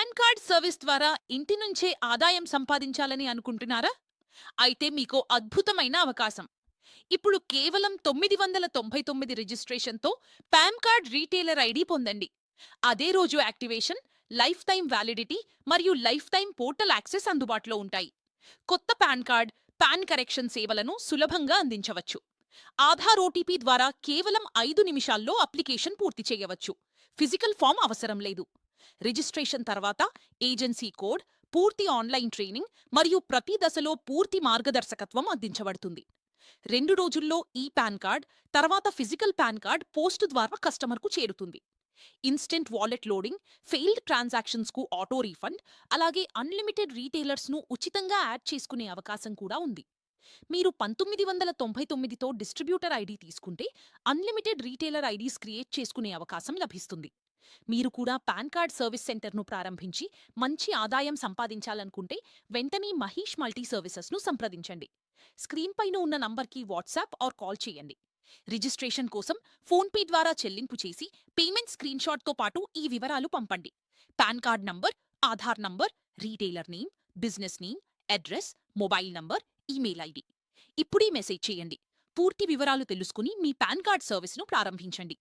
Pan card service ద్వారా ఇంటి నుంచే ఆదాయం సంపాదించాలని అనుకుంటున్నారా? అయితే మీకో అద్భుతమైన అవకాశం. ఇప్పుడు కేవలం 999 రిజిస్ట్రేషన్‌తో పాన్ కార్డ్ రీటైలర్ ఐడీ పొందండి. అదే రోజు యాక్టివేషన్, లైఫ్ టైం వ్యాలిడిటీ మరియు లైఫ్ టైం పోర్టల్ యాక్సెస్ అందుబాటులో ఉంటాయి. కొత్త పాన్ కార్డ్, పాన్ కరెక్షన్ సేవలను సులభంగా అందించవచ్చు. ఆధార్ ఓటీపీ ద్వారా కేవలం 5 నిమిషాల్లో అప్లికేషన్ పూర్తి చేయవచ్చు. ఫిజికల్ ఫామ్ అవసరం లేదు. రిజిస్ట్రేషన్ తర్వాత ఏజెన్సీ కోడ్, పూర్తి ఆన్లైన్ ట్రైనింగ్ మరియు ప్రతి దశలో పూర్తి మార్గదర్శకత్వం అందించబడుతుంది. 2 రోజుల్లో ఈ పాన్ కార్డ్, తర్వాత ఫిజికల్ పాన్ కార్డ్ పోస్ట్ ద్వారా కస్టమర్కు చేరుతుంది. ఇన్స్టెంట్ వాలెట్ లోడింగ్, ఫెయిల్డ్ ట్రాన్సాక్షన్స్కు ఆటో రీఫండ్, అలాగే అన్లిమిటెడ్ రీటైలర్స్ను ఉచితంగా యాడ్ చేసుకునే అవకాశం కూడా ఉంది. మీరు 1999తో డిస్ట్రిబ్యూటర్ ఐడి తీసుకుంటే అన్లిమిటెడ్ రీటైలర్ ఐడీస్ క్రియేట్ చేసుకునే అవకాశం లభిస్తుంది. మీరు కూడా పాన్ కార్డ్ సర్వీస్ సెంటర్ను ప్రారంభించి మంచి ఆదాయం సంపాదించాలనుకుంటే వెంటనే మహీష్ మల్టీ సర్వీసెస్ను సంప్రదించండి. స్క్రీన్ పైన ఉన్న నంబర్కి వాట్సాప్ ఆర్ కాల్ చేయండి. రిజిస్ట్రేషన్ కోసం ఫోన్పే ద్వారా చెల్లింపు చేసి పేమెంట్ స్క్రీన్‌షాట్‌తో పాటు ఈ వివరాలు పంపండి. Pan card number, Aadhaar number, retailer name, business name, address, mobile number, email ID. ఇప్పుడే మెసేజ్ చేయండి. పూర్తి వివరాలు తెలుసుకుని మీ పాన్ కార్డ్ సర్వీస్‌ను ప్రారంభించండి.